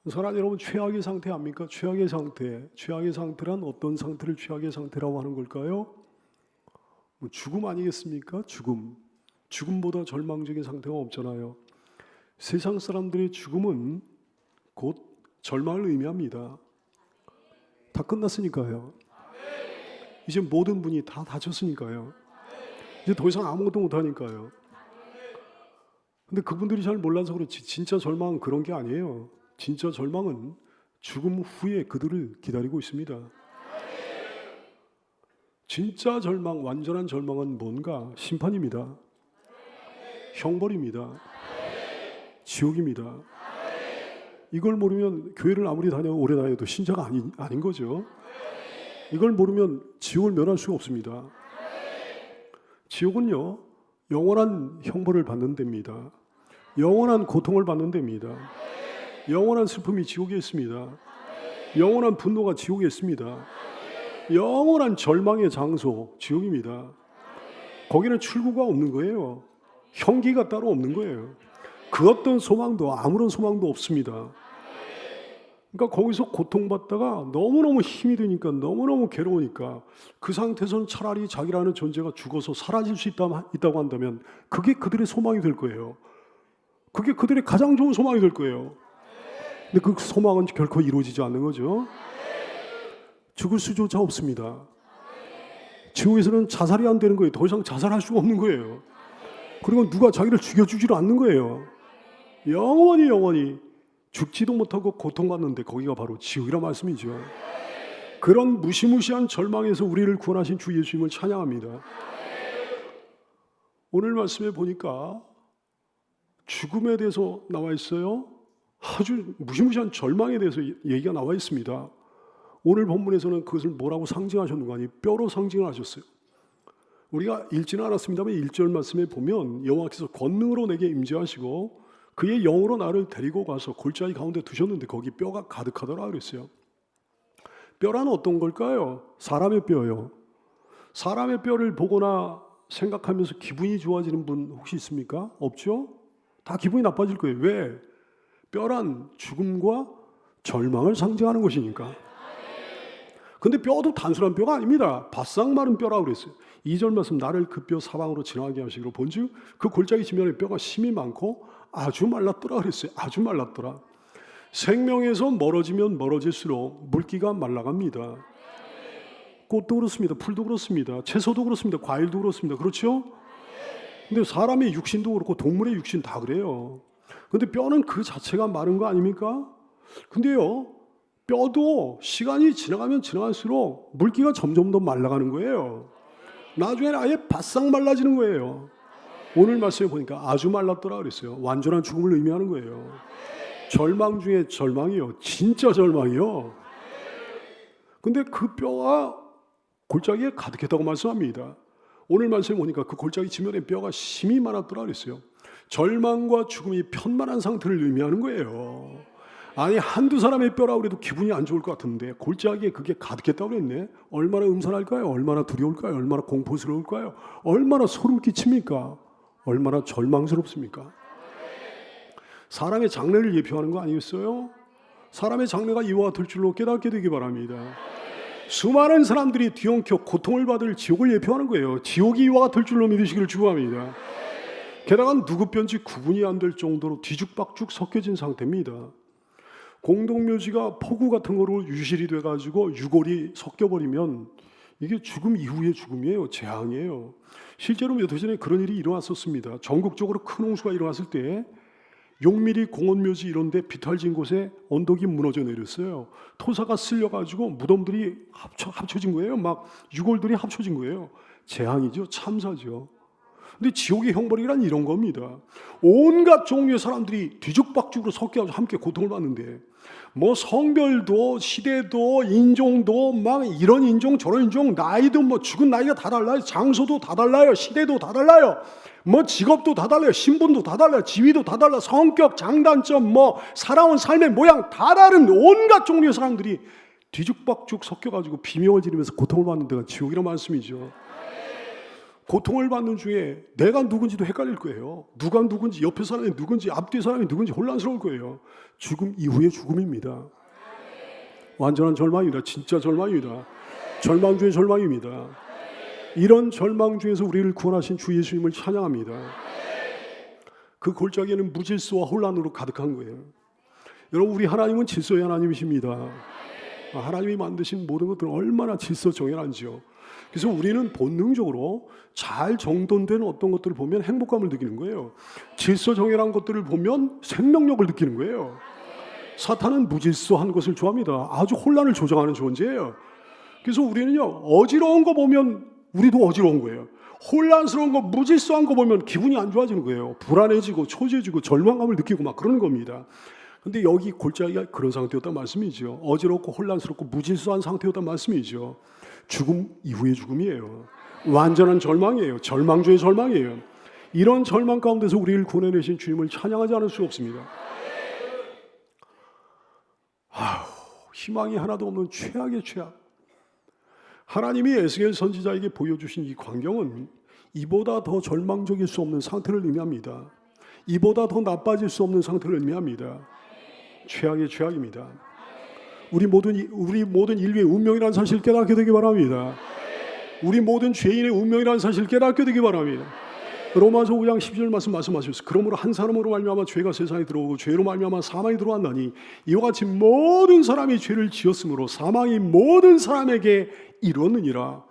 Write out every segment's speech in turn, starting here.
사랑 여러분, 최악의 상태 압니까? 최악의 상태. 최악의 상태란 어떤 상태를 최악의 상태라고 하는 걸까요? 죽음 아니겠습니까? 죽음. 죽음보다 절망적인 상태가 없잖아요. 세상 사람들의 죽음은 곧 절망을 의미합니다. 다 끝났으니까요. 이제 모든 분이 다 다쳤으니까요. 이제 더 이상 아무것도 못하니까요. 근데 그분들이 잘 몰라서 그렇지, 진짜 절망은 그런 게 아니에요. 진짜 절망은 죽음 후에 그들을 기다리고 있습니다. 진짜 절망, 완전한 절망은 뭔가? 심판입니다. 형벌입니다. 지옥입니다. 이걸 모르면 교회를 아무리 오래 다녀도 신자가 아닌 거죠. 이걸 모르면 지옥을 면할 수가 없습니다. 지옥은요, 영원한 형벌을 받는 데입니다. 영원한 고통을 받는 데입니다. 영원한 슬픔이 지옥에 있습니다. 영원한 분노가 지옥에 있습니다. 영원한 절망의 장소, 지옥입니다. 거기는 출구가 없는 거예요. 형기가 따로 없는 거예요. 그 어떤 소망도, 아무런 소망도 없습니다. 그러니까 거기서 고통받다가 너무너무 힘이 드니까, 너무너무 괴로우니까 그 상태에서는 차라리 자기라는 존재가 죽어서 사라질 수 있다고 한다면 그게 그들의 소망이 될 거예요. 그게 그들의 가장 좋은 소망이 될 거예요. 근데 그 소망은 결코 이루어지지 않는 거죠. 죽을 수조차 없습니다. 지옥에서는 자살이 안 되는 거예요. 더 이상 자살할 수가 없는 거예요. 그리고 누가 자기를 죽여주지를 않는 거예요. 영원히 죽지도 못하고 고통받는데 거기가 바로 지옥이란 말씀이죠. 그런 무시무시한 절망에서 우리를 구원하신 주 예수님을 찬양합니다. 오늘 말씀에 보니까 죽음에 대해서 나와 있어요. 아주 무시무시한 절망에 대해서 얘기가 나와 있습니다. 오늘 본문에서는 그것을 뭐라고 상징하셨는가 하니 뼈로 상징을 하셨어요. 우리가 읽지는 않았습니다만 1절 말씀에 보면 여호와께서 권능으로 내게 임재하시고 그의 영으로 나를 데리고 가서 골짜기 가운데 두셨는데 거기 뼈가 가득하더라 그랬어요. 뼈란 어떤 걸까요? 사람의 뼈요. 사람의 뼈를 보거나 생각하면서 기분이 좋아지는 분 혹시 있습니까? 없죠? 다 기분이 나빠질 거예요. 왜? 뼈란 죽음과 절망을 상징하는 것이니까. 근데 뼈도 단순한 뼈가 아닙니다. 바싹 마른 뼈라고 그랬어요. 2절 말씀, 나를 그 뼈 사방으로 지나가게 하시기로 본즉 그 골짜기 지면에 뼈가 심이 많고 아주 말랐더라 그랬어요. 아주 말랐더라. 생명에서 멀어지면 멀어질수록 물기가 말라갑니다. 꽃도 그렇습니다. 풀도 그렇습니다. 채소도 그렇습니다. 과일도 그렇습니다. 그렇죠? 근데 사람의 육신도 그렇고 동물의 육신 다 그래요. 근데 뼈는 그 자체가 마른 거 아닙니까? 근데요, 뼈도 시간이 지나가면 지나갈수록 물기가 점점 더 말라가는 거예요. 나중에는 아예 바싹 말라지는 거예요. 오늘 말씀에 보니까 아주 말랐더라 그랬어요. 완전한 죽음을 의미하는 거예요. 절망 중에 절망이요. 진짜 절망이요. 근데 그 뼈가 골짜기에 가득했다고 말씀합니다. 오늘 말씀에 보니까 그 골짜기 지면에 뼈가 심이 많았더라 그랬어요. 절망과 죽음이 편만한 상태를 의미하는 거예요. 아니 한두 사람의 뼈라고 해도 기분이 안 좋을 것 같은데 골짜기에 그게 가득했다고 그랬네. 얼마나 음산할까요? 얼마나 두려울까요? 얼마나 공포스러울까요? 얼마나 소름 끼칩니까? 얼마나 절망스럽습니까? 사람의 장래를 예표하는 거 아니겠어요? 사람의 장래가 이와 같을 줄로 깨닫게 되기 바랍니다. 수많은 사람들이 뒤엉켜 고통을 받을 지옥을 예표하는 거예요. 지옥이 이와 같을 줄로 믿으시기를 축원합니다. 게다가 누구 뼈인지 구분이 안 될 정도로 뒤죽박죽 섞여진 상태입니다. 공동묘지가 포구 같은 거로 유실이 돼가지고 유골이 섞여버리면 이게 죽음 이후의 죽음이에요. 재앙이에요. 실제로 몇 해 전에 그런 일이 일어났었습니다. 전국적으로 큰 홍수가 일어났을 때 용미리 공원묘지 이런 데 비탈진 곳에 언덕이 무너져 내렸어요. 토사가 쓸려가지고 무덤들이 합쳐진 거예요. 막 유골들이 합쳐진 거예요. 재앙이죠. 참사죠. 근데 지옥의 형벌이란 이런 겁니다. 온갖 종류의 사람들이 뒤죽박죽으로 섞여서 함께 고통을 받는데 뭐 성별도 시대도 인종도 막 이런 인종 저런 인종 나이도 뭐 죽은 나이가 다 달라요. 장소도 다 달라요. 시대도 다 달라요. 뭐 직업도 다 달라요. 신분도 다 달라요. 지위도 다 달라. 성격, 장단점, 뭐 살아온 삶의 모양 다 다른 온갖 종류의 사람들이 뒤죽박죽 섞여가지고 비명을 지르면서 고통을 받는 데가 지옥이란 말씀이죠. 고통을 받는 중에 내가 누군지도 헷갈릴 거예요. 누가 누군지, 옆에 사람이 누군지, 앞뒤 사람이 누군지 혼란스러울 거예요. 죽음 이후의 죽음입니다. 완전한 절망입니다. 진짜 절망입니다. 절망 중의 절망입니다. 이런 절망 중에서 우리를 구원하신 주 예수님을 찬양합니다. 그 골짜기에는 무질서와 혼란으로 가득한 거예요. 여러분, 우리 하나님은 질서의 하나님이십니다. 하나님이 만드신 모든 것들은 얼마나 질서 정연한지요. 그래서 우리는 본능적으로 잘 정돈된 어떤 것들을 보면 행복감을 느끼는 거예요. 질서 정연한 것들을 보면 생명력을 느끼는 거예요. 사탄은 무질서한 것을 좋아합니다. 아주 혼란을 조장하는 존재예요. 그래서 우리는요, 어지러운 거 보면 우리도 어지러운 거예요. 혼란스러운 거, 무질서한 거 보면 기분이 안 좋아지는 거예요. 불안해지고 초조해지고 절망감을 느끼고 막 그러는 겁니다. 근데 여기 골짜기가 그런 상태였단 말씀이죠. 어지럽고 혼란스럽고 무질서한 상태였단 말씀이죠. 죽음 이후의 죽음이에요. 완전한 절망이에요. 절망 중의 절망이에요. 이런 절망 가운데서 우리를 구원해내신 주님을 찬양하지 않을 수 없습니다. 희망이 하나도 없는 최악의 최악. 하나님이 에스겔 선지자에게 보여주신 이 광경은 이보다 더 절망적일 수 없는 상태를 의미합니다. 이보다 더 나빠질 수 없는 상태를 의미합니다. 최악의 최악입니다. 우리 모든 인류의 운명이라는 사실을 깨닫게 되기 바랍니다. 우리 모든 죄인의 운명이라는 사실을 깨닫게 되기 바랍니다. 로마서 5장 12절 말씀하셨어요. 그러므로 한 사람으로 말미암아 죄가 세상에 들어오고 죄로 말미암아 사망이 들어왔나니 이와 같이 모든 사람이 죄를 지었으므로 사망이 모든 사람에게 이루었느니라.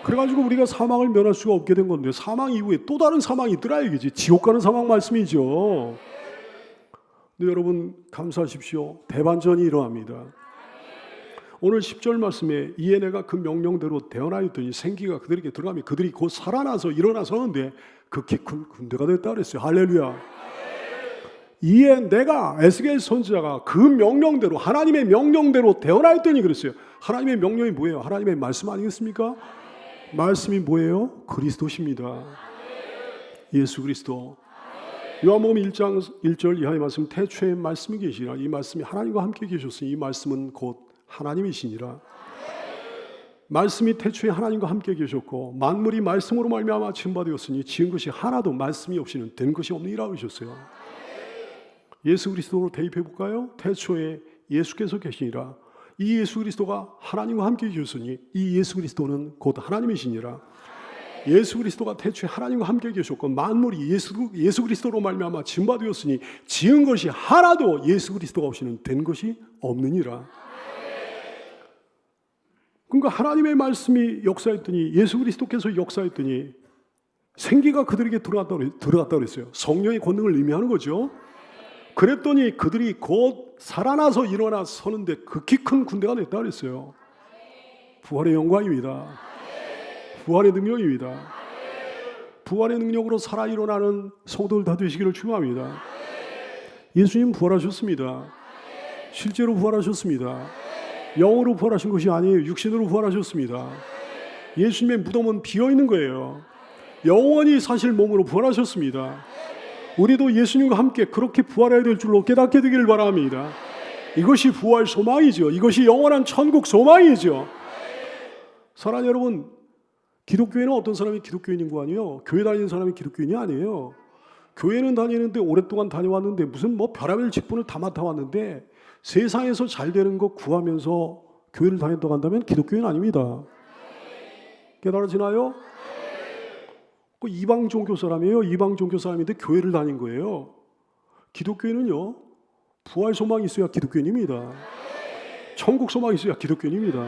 그래가지고 우리가 사망을 면할 수가 없게 된 건데, 사망 이후에 또 다른 사망이 있더라 이거지. 지옥 가는 사망 말씀이죠. 근데 여러분 감사하십시오. 대반전이 일어납니다. 오늘 10절 말씀에 이에 내가 그 명령대로 대언하였더니 생기가 그들에게 들어가며 그들이 곧 살아나서 일어나서는데 극히 큰 군대가 됐다 그랬어요. 할렐루야. 이에 내가 에스겔 선지자가 그 명령대로, 하나님의 명령대로 대언하였더니 그랬어요. 하나님의 명령이 뭐예요? 하나님의 말씀 아니겠습니까? 말씀이 뭐예요? 그리스도십니다. 예수 그리스도. 요한복음 1장 1절 이하의 말씀, 태초에 말씀이 계시니라. 이 말씀이 하나님과 함께 계셨으니 이 말씀은 곧 하나님이시니라. 말씀이 태초에 하나님과 함께 계셨고 만물이 말씀으로 말미암아 지은 바 되었으니 지은 것이 하나도 말씀이 없이는 된 것이 없느니라 하셨어요. 예수 그리스도로 대입해 볼까요? 태초에 예수께서 계시니라. 이 예수 그리스도가 하나님과 함께 계셨으니 이 예수 그리스도는 곧 하나님이시니라. 예수 그리스도가 태초에 하나님과 함께 계셨고 만물이 예수 그리스도로 말미암아 지은 바 되었으니 지은 것이 하나도 예수 그리스도가 없이는 된 것이 없느니라. 그러니까 하나님의 말씀이 역사했더니 예수 그리스도께서 역사했더니 생기가 그들에게 들어갔다고 그랬어요. 성령의 권능을 의미하는 거죠. 그랬더니 그들이 곧 살아나서 일어나 서는데 극히 큰 군대가 됐다 그랬어요. 부활의 영광입니다. 부활의 능력입니다. 부활의 능력으로 살아 일어나는 성도들 다 되시기를 축원합니다. 예수님 부활하셨습니다. 실제로 부활하셨습니다. 영으로 부활하신 것이 아니에요. 육신으로 부활하셨습니다. 예수님의 무덤은 비어있는 거예요. 영원히 사실 몸으로 부활하셨습니다. 우리도 예수님과 함께 그렇게 부활해야 될 줄로 깨닫게 되기를 바랍니다. 이것이 부활 소망이죠. 이것이 영원한 천국 소망이죠. 사랑하는 여러분, 기독교회는 어떤 사람이 기독교인인 거 아니에요? 교회 다니는 사람이 기독교인이 아니에요. 교회는 다니는데 오랫동안 다녀왔는데 무슨 별하별 직분을 다 맡아왔는데 세상에서 잘 되는 거 구하면서 교회를 다녔다고 한다면 기독교인 아닙니다. 깨달아지나요? 그 이방 종교 사람이에요. 이방 종교 사람인데 교회를 다닌 거예요. 기독교인은요, 부활 소망이 있어야 기독교인입니다. 천국 소망이 있어야 기독교인입니다.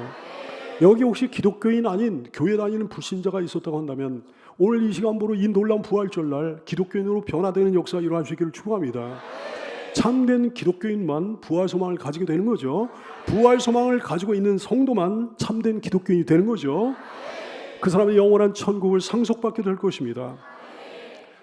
여기 혹시 기독교인 아닌 교회 다니는 불신자가 있었다고 한다면 오늘 이 시간부로 이 놀라운 부활절날 기독교인으로 변화되는 역사가 일어날 수 있기를 축원합니다. 참된 기독교인만 부활 소망을 가지게 되는 거죠. 부활 소망을 가지고 있는 성도만 참된 기독교인이 되는 거죠. 그 사람의 영원한 천국을 상속받게 될 것입니다.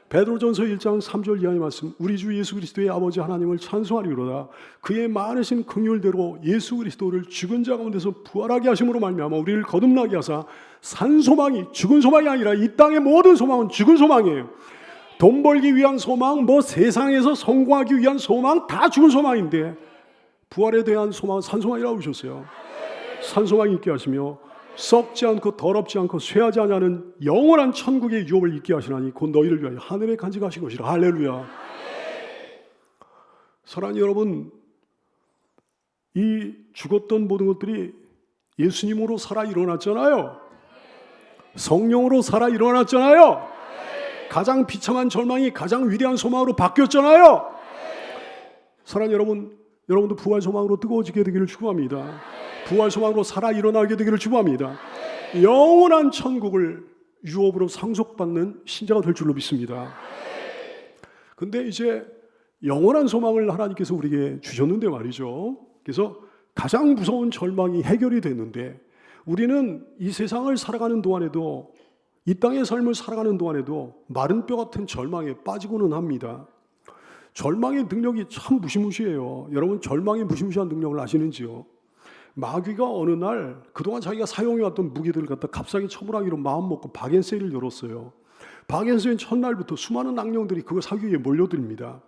베드로전서 1장 3절 이하의 말씀, 우리 주 예수 그리스도의 아버지 하나님을 찬송하리로다. 그의 많으신 긍휼대로 예수 그리스도를 죽은 자 가운데서 부활하게 하심으로 말미암아 우리를 거듭나게 하사 산 소망이 죽은 소망이 아니라 이 땅의 모든 소망은 죽은 소망이에요. 돈 벌기 위한 소망, 세상에서 성공하기 위한 소망 다 죽은 소망인데 부활에 대한 소망은 산 소망이라고 하셨어요. 산 소망이 있게 하시며 썩지 않고 더럽지 않고 쇠하지 않는 영원한 천국의 유업을 있게 하시나니 곧 너희를 위하여 하늘에 간직하신 것이라. 할렐루야. 사랑하는 여러분, 이 죽었던 모든 것들이 예수님으로 살아 일어났잖아요. 성령으로 살아 일어났잖아요. 가장 비참한 절망이 가장 위대한 소망으로 바뀌었잖아요. 사랑하는 여러분, 여러분도 부활 소망으로 뜨거워지게 되기를 축복합니다. 부활 소망으로 살아 일어나게 되기를 축복합니다. 영원한 천국을 유업으로 상속받는 신자가 될 줄로 믿습니다. 근데 이제 영원한 소망을 하나님께서 우리에게 주셨는데 말이죠. 그래서 가장 무서운 절망이 해결이 됐는데 우리는 이 세상을 살아가는 동안에도, 이 땅의 삶을 살아가는 동안에도 마른 뼈 같은 절망에 빠지고는 합니다. 절망의 능력이 참 무시무시해요. 여러분, 절망의 무시무시한 능력을 아시는지요? 마귀가 어느 날 그동안 자기가 사용해왔던 무기들을 갖다 값싸게 처분하기로 마음먹고 바겐세일을 열었어요. 바겐세일 첫날부터 수많은 악령들이 그거 사기 위해 몰려듭니다.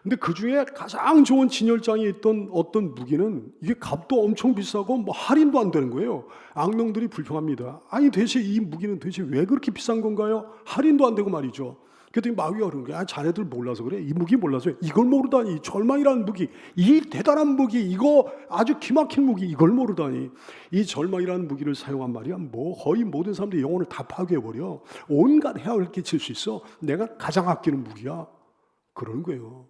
근데 그 중에 가장 좋은 진열장에 있던 어떤 무기는 이게 값도 엄청 비싸고 뭐 할인도 안 되는 거예요. 악령들이 불평합니다. 아니 대체 이 무기는 도대체 왜 그렇게 비싼 건가요? 할인도 안 되고 말이죠. 그랬더니 마귀가 그러는 거야. 자네들 몰라서 그래. 이 무기 몰라서. 이걸 모르다니. 절망이라는 무기, 이 대단한 무기, 이거 아주 기막힌 무기, 이걸 모르다니. 이 절망이라는 무기를 사용한 말이야. 뭐 거의 모든 사람들이 영혼을 다 파괴해버려. 온갖 해악을 끼칠 수 있어. 내가 가장 아끼는 무기야. 그런 거예요.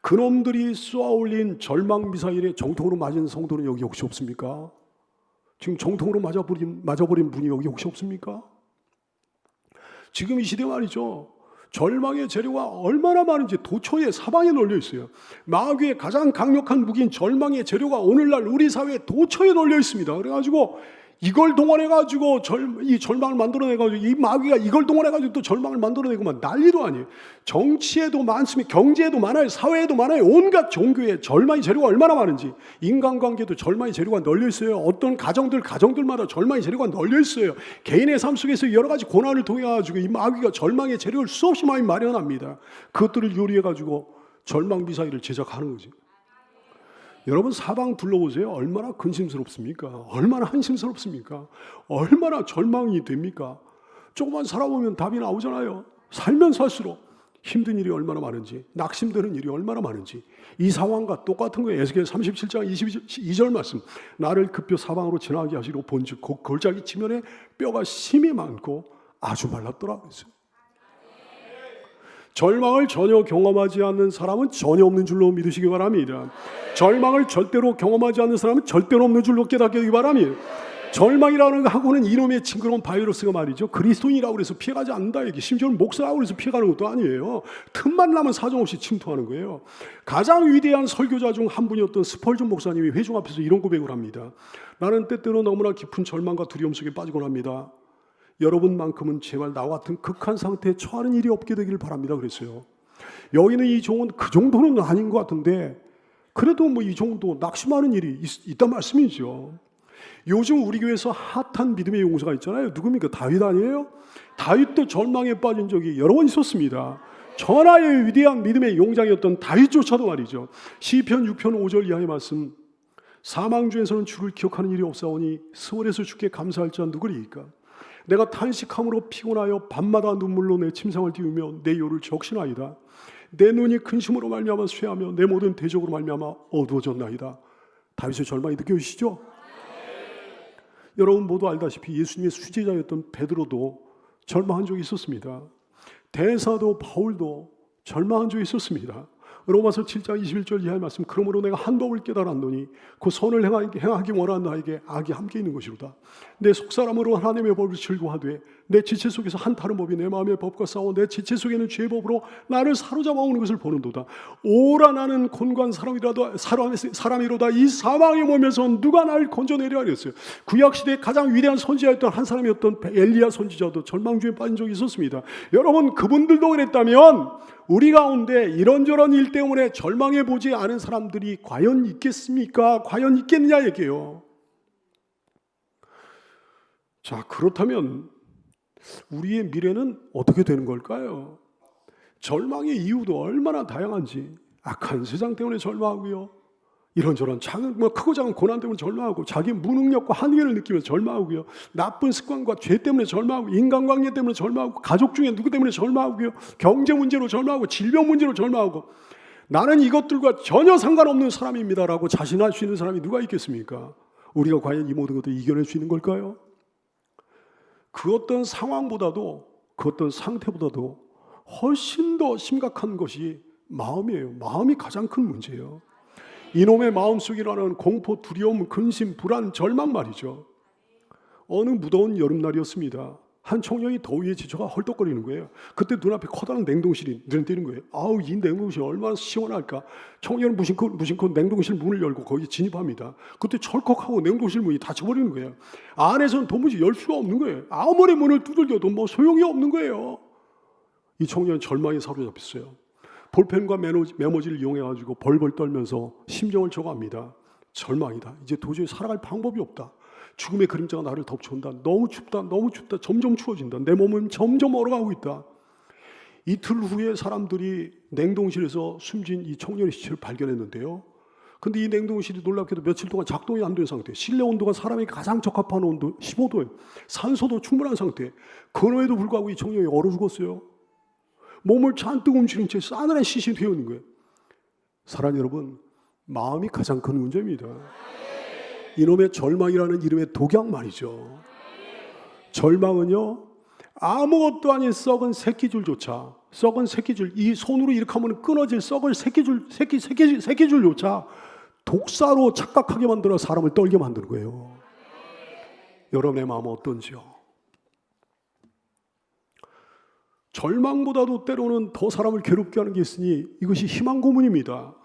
그놈들이 쏘아올린 절망 미사일에 정통으로 맞은 성도는 여기 혹시 없습니까? 지금 정통으로 맞아버린 분이 여기 혹시 없습니까? 지금 이 시대 말이죠. 절망의 재료가 얼마나 많은지 도처에 사방에 널려 있어요. 마귀의 가장 강력한 무기인 절망의 재료가 오늘날 우리 사회에 도처에 널려 있습니다. 그래가지고 이걸 동원해가지고 이 절망을 만들어내가지고 이 마귀가 이걸 동원해가지고 또 절망을 만들어내고 막 난리도 아니에요. 정치에도 많습니다. 경제에도 많아요. 사회에도 많아요. 온갖 종교에 절망의 재료가 얼마나 많은지. 인간관계도 절망의 재료가 널려 있어요. 어떤 가정들마다 절망의 재료가 널려 있어요. 개인의 삶 속에서 여러 가지 고난을 통해가지고 이 마귀가 절망의 재료를 수없이 많이 마련합니다. 그것들을 요리해가지고 절망 미사일을 제작하는 거지. 여러분 사방 둘러보세요. 얼마나 근심스럽습니까? 얼마나 한심스럽습니까? 얼마나 절망이 됩니까? 조금만 살아보면 답이 나오잖아요. 살면 살수록 힘든 일이 얼마나 많은지, 낙심되는 일이 얼마나 많은지. 이 상황과 똑같은 거예요. 에스겔 37장 22절 말씀. 나를 급여 사방으로 지나가게 하시고 본즉 골짜기 지면에 뼈가 심이 많고 아주 말랐더라 그랬어요. 절망을 전혀 경험하지 않는 사람은 전혀 없는 줄로 믿으시기 바랍니다. 절망을 절대로 경험하지 않는 사람은 절대로 없는 줄로 깨닫기 바랍니다. 절망이라는 하고는 이놈의 징그러운 바이러스가 말이죠. 그리스도인이라고 해서 피해가지 않는다 얘기. 심지어는 목사라고 해서 피해가는 것도 아니에요. 틈만 나면 사정없이 침투하는 거예요. 가장 위대한 설교자 중 한 분이었던 스펄전 목사님이 회중 앞에서 이런 고백을 합니다. 나는 때때로 너무나 깊은 절망과 두려움 속에 빠지곤 합니다. 여러분만큼은 제발 나와 같은 극한 상태에 처하는 일이 없게 되기를 바랍니다. 그랬어요. 여기는 이 종은 그 정도는 아닌 것 같은데 그래도 뭐 이 정도 낙심하는 일이 있단 말씀이죠. 요즘 우리 교회에서 핫한 믿음의 용사가 있잖아요. 누굽니까? 다윗 아니에요? 다윗도 절망에 빠진 적이 여러 번 있었습니다. 전하의 위대한 믿음의 용장이었던 다윗조차도 말이죠. 시편 6편 5절 이하의 말씀. 사망 중에서는 주를 기억하는 일이 없사오니 스월에서 주께 감사할 자 누구리이까? 내가 탄식함으로 피곤하여 밤마다 눈물로 내 침상을 띄우며 내 요를 적신하이다. 내 눈이 근심으로 말미암아 쇠하며 내 모든 대적으로 말미암아 어두워졌나이다. 다윗의 절망이 느껴지시죠? 여러분 모두 알다시피 예수님의 수제자였던 베드로도 절망한 적이 있었습니다. 대사도 바울도 절망한 적이 있었습니다. 로마서 7장 21절 이하의 말씀. 그러므로 내가 한 법을 깨달았노니 그 선을 행하기 원하는 나에게 악이 함께 있는 것이로다. 내 속사람으로 하나님의 법을 즐거워하되 내 지체 속에서 한 다른 법이 내 마음의 법과 싸워 내 지체 속에는 죄의 법으로 나를 사로잡아 오는 것을 보는도다. 오라 나는 곤고한 사람이로다. 이 사망의 몸에서 누가 나를 건져내려 하겠어요. 구약시대에 가장 위대한 선지자였던 한 사람이었던 엘리야 선지자도 절망주에 빠진 적이 있었습니다. 여러분 그분들도 그랬다면 우리 가운데 이런저런 일 때문에 절망해 보지 않은 사람들이 과연 있겠습니까? 과연 있겠느냐 얘기예요. 자, 그렇다면 우리의 미래는 어떻게 되는 걸까요? 절망의 이유도 얼마나 다양한지. 악한 세상 때문에 절망하고요. 이런저런 작은 크고 작은 고난 때문에 절망하고 자기 무능력과 한계를 느끼면서 절망하고요. 나쁜 습관과 죄 때문에 절망하고 인간관계 때문에 절망하고 가족 중에 누구 때문에 절망하고요. 경제 문제로 절망하고 질병 문제로 절망하고 나는 이것들과 전혀 상관없는 사람입니다라고 자신할 수 있는 사람이 누가 있겠습니까? 우리가 과연 이 모든 것들을 이겨낼 수 있는 걸까요? 그 어떤 상황보다도 그 어떤 상태보다도 훨씬 더 심각한 것이 마음이에요. 마음이 가장 큰 문제예요. 이놈의 마음속이라는 공포, 두려움, 근심, 불안, 절망 말이죠. 어느 무더운 여름날이었습니다. 한 청년이 더위에 지쳐가 헐떡거리는 거예요. 그때 눈앞에 커다란 냉동실이 눈에 띄는 거예요. 아우, 이 냉동실 얼마나 시원할까. 청년은 무심코 냉동실 문을 열고 거기 진입합니다. 그때 철컥하고 냉동실 문이 닫혀버리는 거예요. 안에서는 도무지 열 수가 없는 거예요. 아무리 문을 두들겨도 소용이 없는 거예요. 이 청년은 절망에 사로잡혔어요. 볼펜과 메모지를 이용해가지고 벌벌 떨면서 심정을 적어합니다. 절망이다. 이제 도저히 살아갈 방법이 없다. 죽음의 그림자가 나를 덮쳐온다. 너무 춥다. 너무 춥다. 점점 추워진다. 내 몸은 점점 얼어가고 있다. 이틀 후에 사람들이 냉동실에서 숨진 이 청년의 시체를 발견했는데요. 근데 이 냉동실이 놀랍게도 며칠 동안 작동이 안 된 상태. 실내 온도가 사람에게 가장 적합한 온도 15도예요. 산소도 충분한 상태. 그럼에도 불구하고 이 청년이 얼어 죽었어요. 몸을 잔뜩 움츠린 채 싸늘한 시신이 되어 있는 거예요. 사랑하는 여러분, 마음이 가장 큰 문제입니다. 이놈의 절망이라는 이름의 독약 말이죠. 절망은요, 아무것도 아닌 썩은 새끼줄조차, 썩은 새끼줄, 이 손으로 이렇게 하면 끊어질 썩을 새끼줄조차 독사로 착각하게 만들어 사람을 떨게 만드는 거예요. 여러분의 마음은 어떤지요? 절망보다도 때로는 더 사람을 괴롭게 하는 게 있으니 이것이 희망 고문입니다.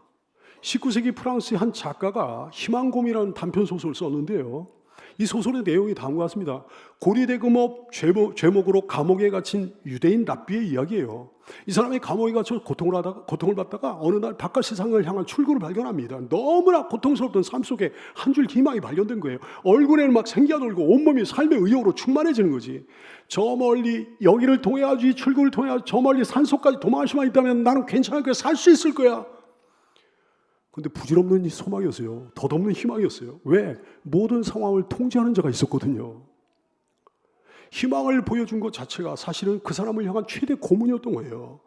19세기 프랑스의 한 작가가 희망고문이라는 단편 소설을 썼는데요. 이 소설의 내용이 다음과 같습니다. 고리대금업 죄목으로 감옥에 갇힌 유대인 랍비의 이야기예요. 이 사람이 감옥에 갇혀 고통을 받다가 어느 날 바깥 세상을 향한 출구를 발견합니다. 너무나 고통스럽던 삶 속에 한 줄 희망이 발견된 거예요. 얼굴에는 막 생기가 돌고 온몸이 삶의 의욕으로 충만해지는 거지. 저 멀리 여기를 통해가지고 이 출구를 통해 저 멀리 산속까지 도망갈 수만 있다면 나는 괜찮을 거야. 살 수 있을 거야. 근데 부질없는 소망이었어요. 덧없는 희망이었어요. 왜? 모든 상황을 통제하는 자가 있었거든요. 희망을 보여준 것 자체가 사실은 그 사람을 향한 최대 고문이었던 거예요.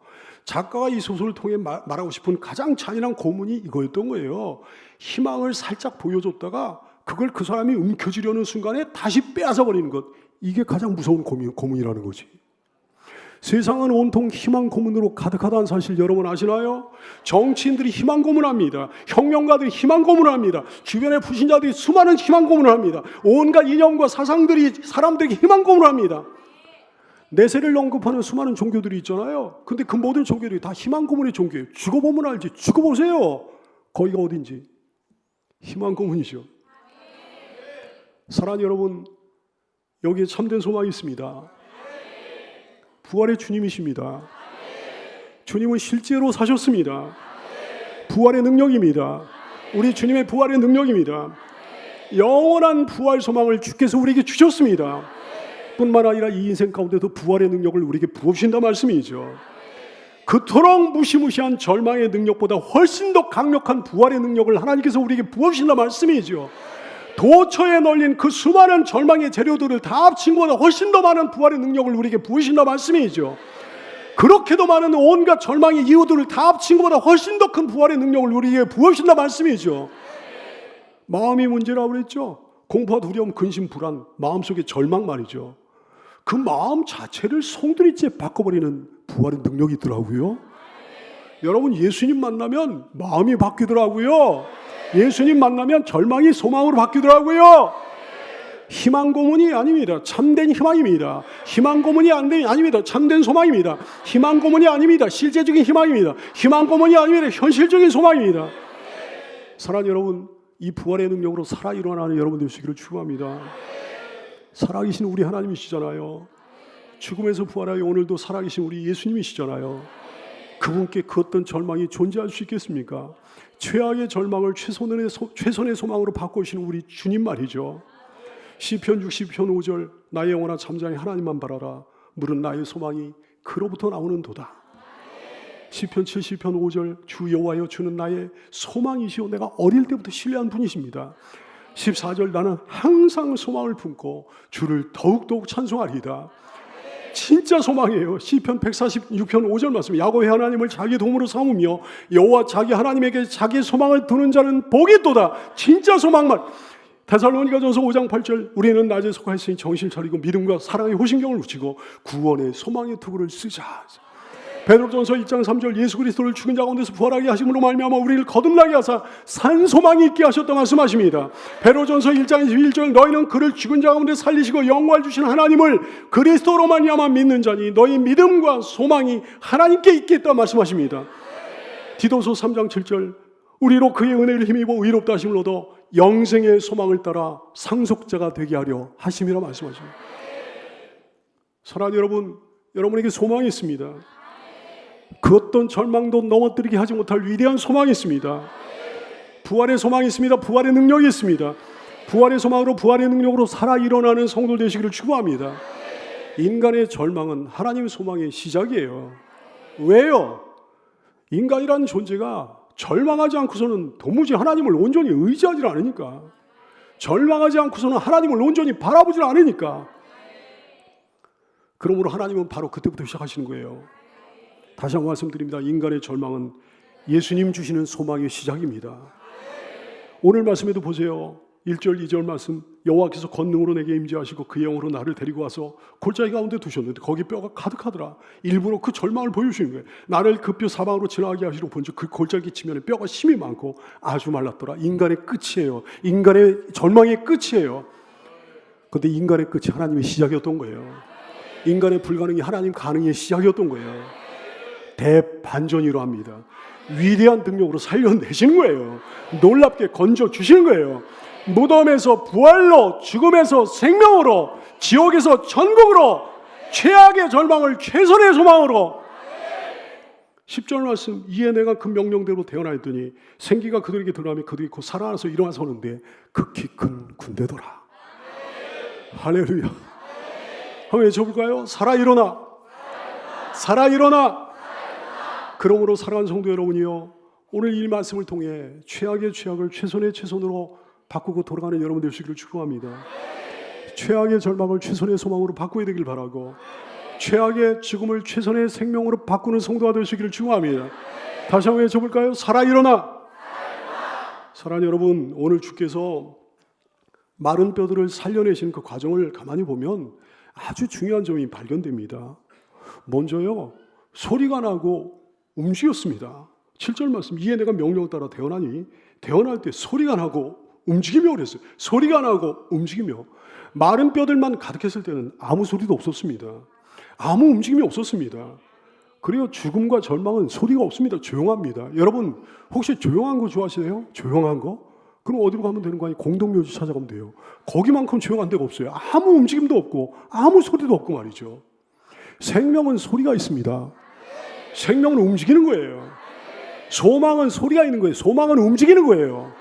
작가가 이 소설을 통해 말하고 싶은 가장 잔인한 고문이 이거였던 거예요. 희망을 살짝 보여줬다가 그걸 그 사람이 움켜쥐려는 순간에 다시 빼앗아 버리는 것. 이게 가장 무서운 고문이라는 거지. 세상은 온통 희망 고문으로 가득하다는 사실 여러분 아시나요? 정치인들이 희망 고문합니다. 혁명가들이 희망 고문합니다. 주변의 불신자들이 수많은 희망 고문을 합니다. 온갖 이념과 사상들이 사람들에게 희망 고문합니다. 내세를 언급하는 수많은 종교들이 있잖아요. 근데 그 모든 종교들이 다 희망 고문의 종교예요. 죽어보면 알지. 죽어보세요. 거기가 어딘지. 희망 고문이죠. 사랑하는 여러분, 여기에 참된 소망이 있습니다. 부활의 주님이십니다. 주님은 실제로 사셨습니다. 부활의 능력입니다. 우리 주님의 부활의 능력입니다. 영원한 부활 소망을 주께서 우리에게 주셨습니다. 뿐만 아니라 이 인생 가운데도 부활의 능력을 우리에게 부어주신다 말씀이죠. 그토록 무시무시한 절망의 능력보다 훨씬 더 강력한 부활의 능력을 하나님께서 우리에게 부어주신다 말씀이죠. 도처에 널린 그 수많은 절망의 재료들을 다 합친 것보다 훨씬 더 많은 부활의 능력을 우리에게 부으신다 말씀이죠. 그렇게도 많은 온갖 절망의 이유들을 다 합친 것보다 훨씬 더 큰 부활의 능력을 우리에게 부으신다 말씀이죠. 마음이 문제라고 그랬죠. 공포와 두려움, 근심, 불안, 마음속의 절망 말이죠. 그 마음 자체를 송두리째 바꿔버리는 부활의 능력이 있더라고요. 여러분, 예수님 만나면 마음이 바뀌더라고요. 예수님 만나면 절망이 소망으로 바뀌더라고요. 희망 고문이 아닙니다. 참된 희망입니다. 희망 고문이 아닙니다. 참된 소망입니다. 희망 고문이 아닙니다. 실제적인 희망입니다. 희망 고문이 아닙니다. 현실적인 소망입니다. 사랑하는 여러분, 이 부활의 능력으로 살아 일어나는 여러분 되시기를 축원합니다. 살아계신 우리 하나님이시잖아요. 죽음에서 부활하여 오늘도 살아계신 우리 예수님이시잖아요. 그분께 그 어떤 절망이 존재할 수 있겠습니까? 최악의 절망을 최선의 소망으로 바꾸시는 우리 주님 말이죠. 시편 60편 5절 나의 영혼아 잠잠히 하나님만 바라라. 물은 나의 소망이 그로부터 나오는 도다. 시편 70편 5절 주 여호와여 주는 나의 소망이시오. 내가 어릴 때부터 신뢰한 분이십니다. 14절 나는 항상 소망을 품고 주를 더욱더욱 찬송하리이다. 진짜 소망이에요. 시편 146편 5절 말씀 야곱의 하나님을 자기 도움으로 삼으며 여호와 자기 하나님에게 자기 소망을 두는 자는 복이 있도다. 진짜 소망만. 데살로니가전서 5장 8절 우리는 낮에 속하였으니 정신을 차리고 믿음과 사랑의 호신경을 붙이고 구원의 소망의 투구를 쓰자. 베드로전서 1장 3절 예수 그리스도를 죽은 자 가운데서 부활하게 하심으로 말미암아 우리를 거듭나게 하사 산 소망이 있게 하셨다 말씀하십니다. 베드로전서 1장 21절 너희는 그를 죽은 자 가운데 살리시고 영광을 주신 하나님을 그리스도로 말미암아 믿는 자니 너희 믿음과 소망이 하나님께 있겠다 말씀하십니다. 디도서 3장 7절 우리로 그의 은혜를 힘입어 의롭다 하심을 얻어 영생의 소망을 따라 상속자가 되게 하려 하심이라 말씀하십니다. 사랑하는 여러분, 여러분에게 소망이 있습니다. 그 어떤 절망도 넘어뜨리게 하지 못할 위대한 소망이 있습니다. 부활의 소망이 있습니다. 부활의 능력이 있습니다. 부활의 소망으로 부활의 능력으로 살아 일어나는 성도 되시기를 축원합니다. 인간의 절망은 하나님의 소망의 시작이에요. 왜요? 인간이라는 존재가 절망하지 않고서는 도무지 하나님을 온전히 의지하지 않으니까, 절망하지 않고서는 하나님을 온전히 바라보지 않으니까. 그러므로 하나님은 바로 그때부터 시작하시는 거예요. 다시 한번 말씀드립니다. 인간의 절망은 예수님 주시는 소망의 시작입니다. 오늘 말씀에도 보세요. 1절 2절 말씀 여호와께서 권능으로 내게 임재하시고 그 영으로 나를 데리고 와서 골짜기 가운데 두셨는데 거기 뼈가 가득하더라. 일부러 그 절망을 보여주시는 거예요. 나를 그 뼈 사방으로 지나가게 하시고 본즉 그 골짜기 지면에 뼈가 심이 많고 아주 말랐더라. 인간의 끝이에요. 인간의 절망의 끝이에요. 그런데 인간의 끝이 하나님의 시작이었던 거예요. 인간의 불가능이 하나님 가능의 시작이었던 거예요. 대반전이로 합니다. 위대한 능력으로 살려내시는 거예요. 놀랍게 건져주시는 거예요. 무덤에서 부활로, 죽음에서 생명으로, 지옥에서 천국으로, 최악의 절망을 최선의 소망으로. 10절 말씀 이에 내가 그 명령대로 대언하였더니 생기가 그들에게 들어가며 그들이 곧 살아나서 일어나 서는데 극히 큰 군대더라. 할렐루야. 한번 외쳐볼까요? 살아 일어나. 살아 일어나. 그러므로 사랑하는 성도 여러분이요, 오늘 이 말씀을 통해 최악의 최악을 최선의 최선으로 바꾸고 돌아가는 여러분 되시기를 축복합니다. 최악의 절망을 최선의 소망으로 바꾸어야 되길 바라고, 최악의 죽음을 최선의 생명으로 바꾸는 성도가 되시기를 축복합니다. 다시 한번 외쳐볼까요? 살아 일어나. 사랑하는 여러분, 오늘 주께서 마른 뼈들을 살려내시는 그 과정을 가만히 보면 아주 중요한 점이 발견됩니다. 먼저요, 소리가 나고 움직였습니다. 7절 말씀 이에 내가 명령을 따라 대언하니, 대언할 때 소리가 나고 움직이며 그랬어요. 소리가 나고 움직이며. 마른 뼈들만 가득했을 때는 아무 소리도 없었습니다. 아무 움직임이 없었습니다. 그래요, 죽음과 절망은 소리가 없습니다. 조용합니다. 여러분 혹시 조용한 거 좋아하시나요? 조용한 거? 그럼 어디로 가면 되는 거 아니에요? 공동묘지 찾아가면 돼요. 거기만큼 조용한 데가 없어요. 아무 움직임도 없고 아무 소리도 없고 말이죠. 생명은 소리가 있습니다. 생명은 움직이는 거예요. 소망은 소리가 있는 거예요. 소망은 움직이는 거예요.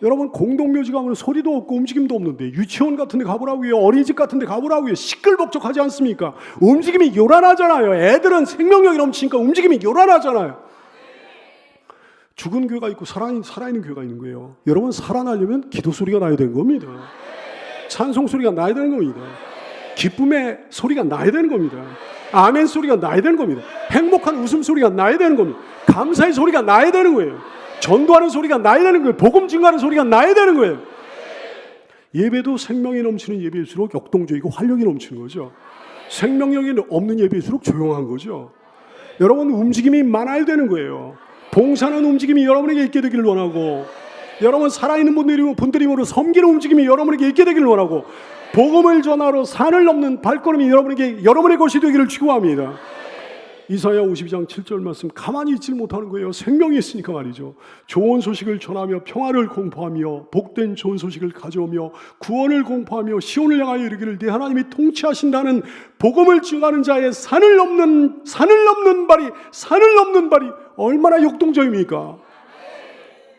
여러분 공동묘지 가면 소리도 없고 움직임도 없는데 유치원 같은 데 가보라고요. 어린이집 같은 데 가보라고요. 시끌벅적하지 않습니까? 움직임이 요란하잖아요. 애들은 생명력이 넘치니까 움직임이 요란하잖아요. 죽은 교회가 있고 살아있는 교회가 있는 거예요. 여러분 살아나려면 기도 소리가 나야 되는 겁니다. 찬송 소리가 나야 되는 겁니다. 기쁨의 소리가 나야 되는 겁니다. 아멘 소리가 나야 되는 겁니다. 행복한 웃음 소리가 나야 되는 겁니다. 감사의 소리가 나야 되는 거예요. 전도하는 소리가 나야 되는 거예요. 복음 증거하는 소리가 나야 되는 거예요. 예배도 생명이 넘치는 예배일수록 역동적이고 활력이 넘치는 거죠. 생명력이 없는 예배일수록 조용한 거죠. 여러분 움직임이 많아야 되는 거예요. 봉사하는 움직임이 여러분에게 있게 되기를 원하고, 여러분 살아있는 분들임으로 섬기는 움직임이 여러분에게 있게 되기를 원하고, 복음을 전하러 산을 넘는 발걸음이 여러분의 것이 되기를 축원합니다. 이사야 52장 7절 말씀 가만히 있지 못하는 거예요. 생명이 있으니까 말이죠. 좋은 소식을 전하며 평화를 공포하며 복된 좋은 소식을 가져오며 구원을 공포하며 시온을 향하여 이르기를 네 하나님이 통치하신다는 복음을 증하는 자의 산을 넘는 발이 얼마나 역동적입니까?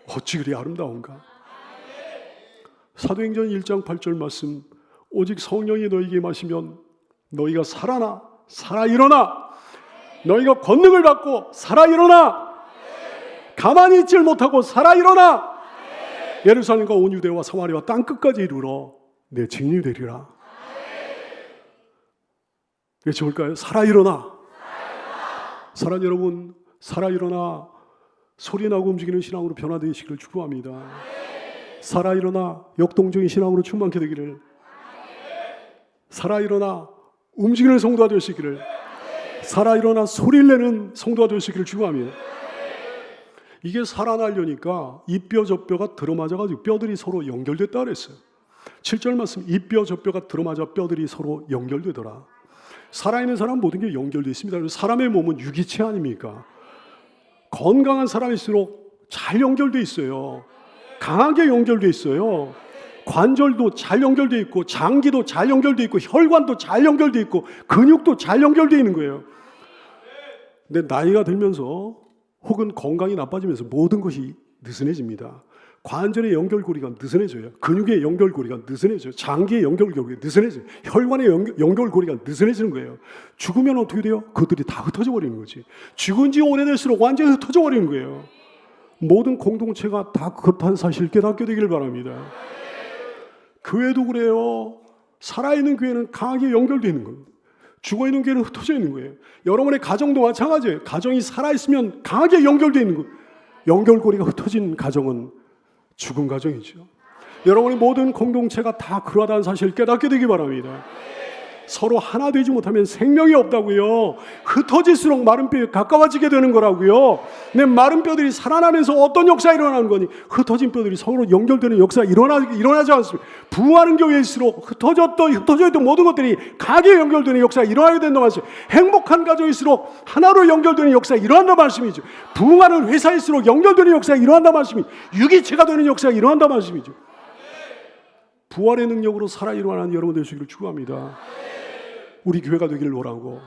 어찌 그리 아름다운가. 사도행전 1장 8절 말씀 오직 성령이 너희에게 임하시면 너희가 살아 일어나 너희가 권능을 받고 살아 일어나. 가만히 있질 못하고 살아 일어나. 예루살렘과 온 유대와 사마리아와 땅 끝까지 이르러 내 증인이 되리라. 이게 좋을까요? 살아 일어나. 사랑 여러분, 살아 일어나 소리 나고 움직이는 신앙으로 변화되시기를 축복합니다. 살아 일어나 역동적인 신앙으로 충만케 되기를. 살아 일어나 움직이는 성도가 될 수 있기를. 살아 일어나 소리를 내는 성도가 될 수 있기를 축복합니다. 이게 살아나려니까 이 뼈 저 뼈가 들어맞아가지고 뼈들이 서로 연결됐다 그랬어요. 7절 말씀, 이 뼈 저 뼈가 들어맞아 뼈들이 서로 연결되더라. 살아있는 사람은 모든 게 연결되어 있습니다. 사람의 몸은 유기체 아닙니까? 건강한 사람일수록 잘 연결되어 있어요. 강하게 연결되어 있어요. 관절도 잘 연결되어 있고 장기도 잘 연결되어 있고 혈관도 잘 연결되어 있고 근육도 잘 연결되어 있는 거예요. 근데 나이가 들면서 혹은 건강이 나빠지면서 모든 것이 느슨해집니다. 관절의 연결고리가 느슨해져요. 근육의 연결고리가 느슨해져요. 장기의 연결고리가 느슨해져요. 혈관의 연결고리가 느슨해지는 거예요. 죽으면 어떻게 돼요? 그것들이 다 흩어져 버리는 거지. 죽은 지 오래될수록 완전히 흩어져 버리는 거예요. 모든 공동체가 다 그렇다는 사실을 깨닫게 되기를 바랍니다. 교회도 그래요. 살아있는 교회는 강하게 연결되어 있는 겁니다. 죽어있는 교회는 흩어져 있는 거예요. 여러분의 가정도 마찬가지예요. 가정이 살아있으면 강하게 연결되어 있는 거예요. 연결고리가 흩어진 가정은 죽은 가정이죠. 여러분의 모든 공동체가 다 그러하다는 사실을 깨닫게 되기 바랍니다. 서로 하나 되지 못하면 생명이 없다고요. 흩어질수록 마른 뼈에 가까워지게 되는 거라고요. 내 마른 뼈들이 살아나면서 어떤 역사가 일어나는 거니? 흩어진 뼈들이 서로 연결되는 역사가 일어나지 않습니다. 부흥하는 교회일수록 흩어져있던 모든 것들이 강하게 연결되는 역사가 일어나게 된다는 말씀. 행복한 가정일수록 하나로 연결되는 역사가 일어난다는 말씀이죠. 부흥하는 회사일수록 연결되는 역사가 일어난다는 말씀이죠. 유기체가 되는 역사가 일어난다는 말씀이죠. 부활의 능력으로 살아 일어나는 여러분 되시기를 축복합니다. 우리 교회가 되기를 원하고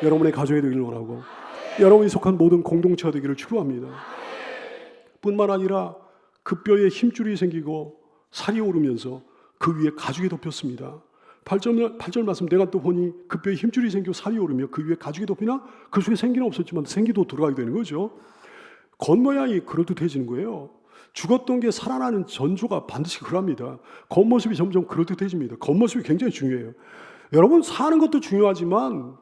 여러분의 가정이 되기를 원하고 여러분이 속한 모든 공동체가 되기를 축복합니다. 뿐만 아니라 그 뼈에 힘줄이 생기고 살이 오르면서 그 위에 가죽이 덮였습니다. 8절 말씀 내가 또 보니 그 뼈에 힘줄이 생기고 살이 오르며 그 위에 가죽이 덮이나 그 속에 생기는 없었지만 생기도 들어가게 되는 거죠. 겉모양이 그럴듯해지는 거예요. 죽었던 게 살아나는 전조가 반드시 그럽니다. 겉모습이 점점 그럴듯해집니다. 겉모습이 굉장히 중요해요. 여러분 사는 것도 중요하지만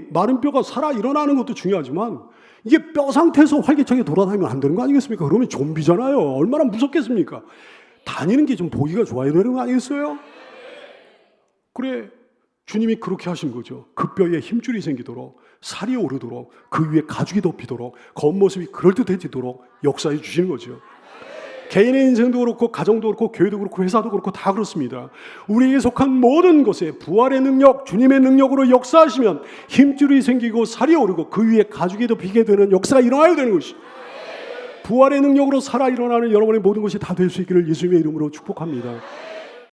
마른 뼈가 살아 일어나는 것도 중요하지만 이게 뼈 상태에서 활기차게 돌아다니면 안 되는 거 아니겠습니까? 그러면 좀비잖아요. 얼마나 무섭겠습니까? 다니는 게 좀 보기가 좋아야 되는 거 아니겠어요? 그래 주님이 그렇게 하신 거죠. 그 뼈에 힘줄이 생기도록 살이 오르도록 그 위에 가죽이 덮이도록 겉모습이 그럴듯해지도록 역사해 주시는 거죠. 개인의 인생도 그렇고 가정도 그렇고 교회도 그렇고 회사도 그렇고 다 그렇습니다. 우리에게 속한 모든 것에 부활의 능력, 주님의 능력으로 역사하시면 힘줄이 생기고 살이 오르고 그 위에 가죽이 덮이게 되는 역사가 일어나야 되는 것이 부활의 능력으로 살아 일어나는 여러분의 모든 것이 다 될 수 있기를 예수님의 이름으로 축복합니다.